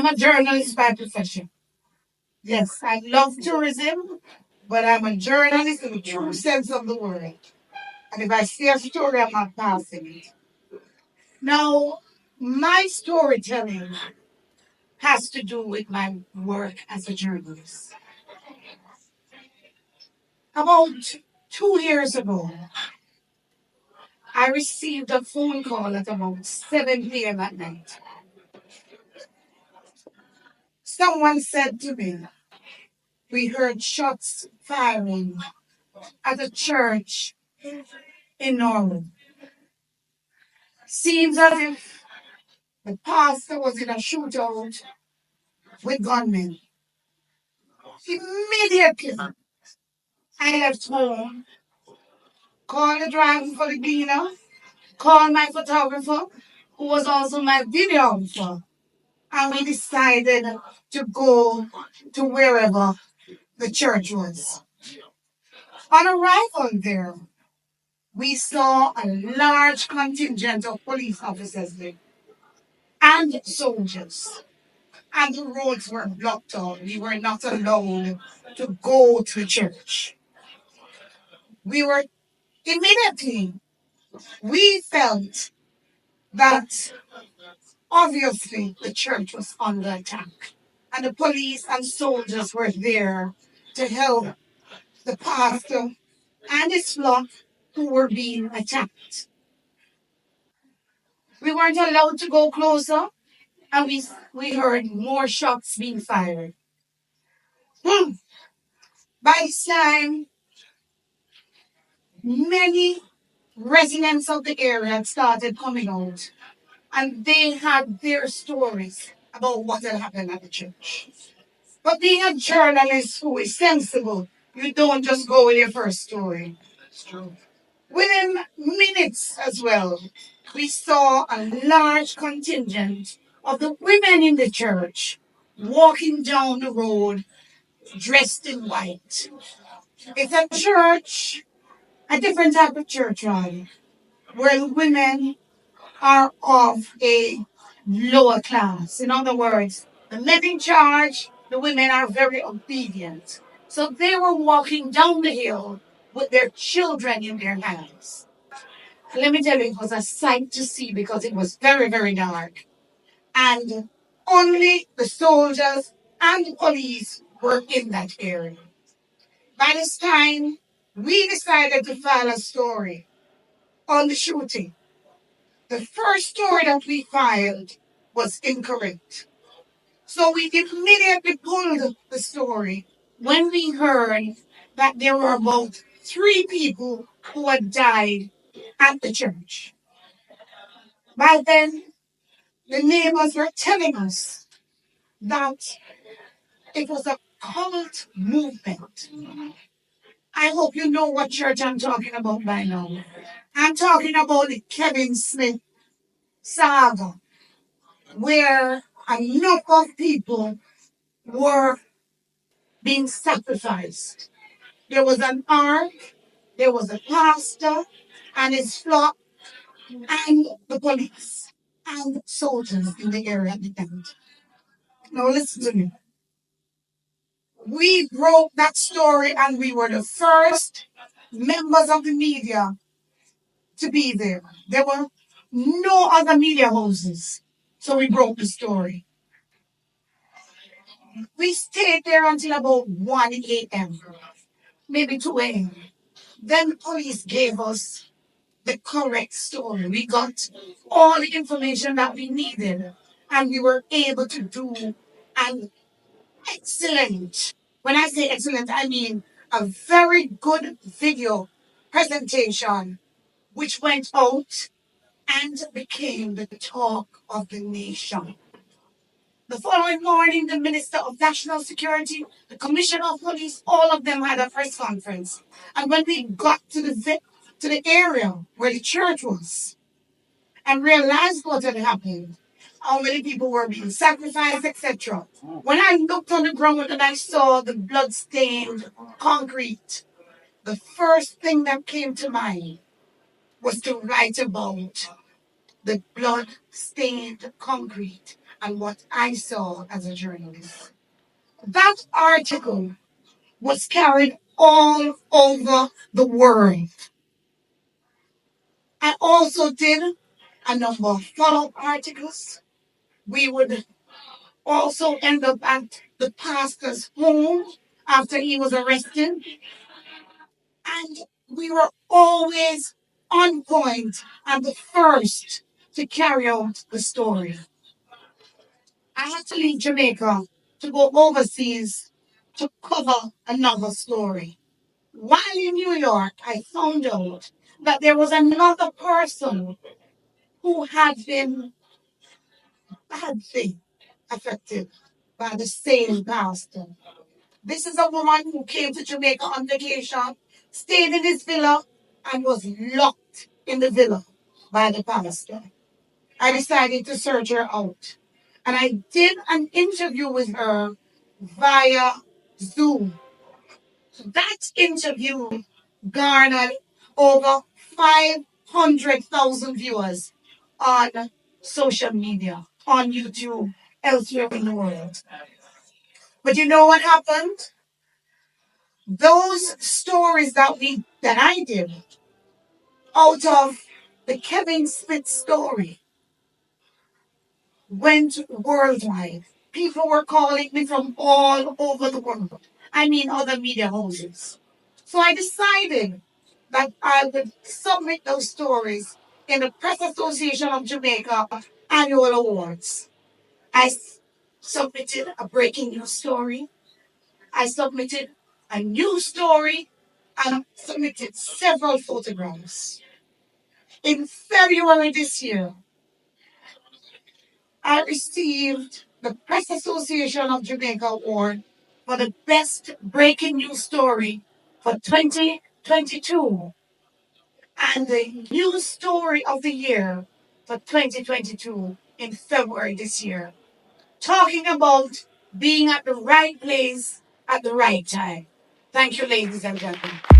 I'm a journalist by profession. Yes, I love tourism, but I'm a journalist in the true sense of the word. And if I see a story, I'm not passing it. Now, my storytelling has to do with my work as a journalist. About 2 years ago, I received a phone call at about 7 p.m. at night. Someone said to me, we heard shots firing at a church in Norway. Seems as if the pastor was in a shootout with gunmen. Immediately, I left home, called the driver for the cleaner, called my photographer, who was also my videographer, and we decided to go to wherever the church was. On arrival there, we saw a large contingent of police officers there and soldiers, and the roads were blocked off. We were not allowed to go to church. We were immediately, we felt that obviously the church was under attack, and the police and soldiers were there to help the pastor and his flock who were being attacked. We weren't allowed to go closer, and we heard more shots being fired. Hmm. By this time, many residents of the area had started coming out, and they had their stories about what had happened at the church. But being a journalist who is sensible, you don't just go with your first story. It's true. Within minutes as well, we saw a large contingent of the women in the church walking down the road dressed in white. It's a church, a different type of church, right? Where the women are of a lower class. In other words, the men in charge, the women are very obedient. So they were walking down the hill with their children in their hands. Let me tell you, it was a sight to see because it was very, very dark. And only the soldiers and the police were in that area. By this time, we decided to file a story on the shooting. The first story that we filed was incorrect. So we immediately pulled the story when we heard that there were about 3 people who had died at the church. By then, the neighbors were telling us that it was a cult movement. I hope you know what church I'm talking about by now. I'm talking about the Kevin Smith saga, where a number of people were being sacrificed. There was an ark, there was a pastor and his flock, and the police and soldiers in the area at the time. Now listen to me. We broke that story and we were the first members of the media to be there. There were no other media houses. So we broke the story. We stayed there until about 1 a.m., maybe 2 a.m. Then the police gave us the correct story. We got all the information that we needed, and we were able to do an excellent, when I say excellent, I mean a very good video presentation, which went out and became the talk of the nation. The following morning, the Minister of National Security, the Commissioner of Police, all of them had a press conference. And when we got to the area where the church was and realized what had happened, how many people were being sacrificed, etc. When I looked on the ground and I saw the blood-stained concrete, the first thing that came to mind was to write about the blood-stained concrete and what I saw as a journalist. That article was carried all over the world. I also did a number of follow-up articles. We would also end up at the pastor's home after he was arrested. And we were always on point and the first to carry out the story. I had to leave Jamaica to go overseas to cover another story. While in New York, I found out that there was another person who had been badly affected by the same pastor. This is a woman who came to Jamaica on vacation, stayed in his villa, and was locked in the villa by the pastor. I decided to search her out. And I did an interview with her via Zoom. That interview garnered over 500,000 viewers on social media, on YouTube, elsewhere in the world. But you know what happened? Those stories that I did out of the Kevin Smith story went worldwide. People were calling me from all over the world. I mean, other media houses. So I decided that I would submit those stories in the Press Association of Jamaica annual awards. Submitted a breaking news story. I submitted a news story and submitted several photographs. In February this year, I received the Press Association of Jamaica Award for the best breaking news story for 2022 and the news story of the year for 2022 in February this year. Talking about being at the right place at the right time. Thank you, ladies and gentlemen.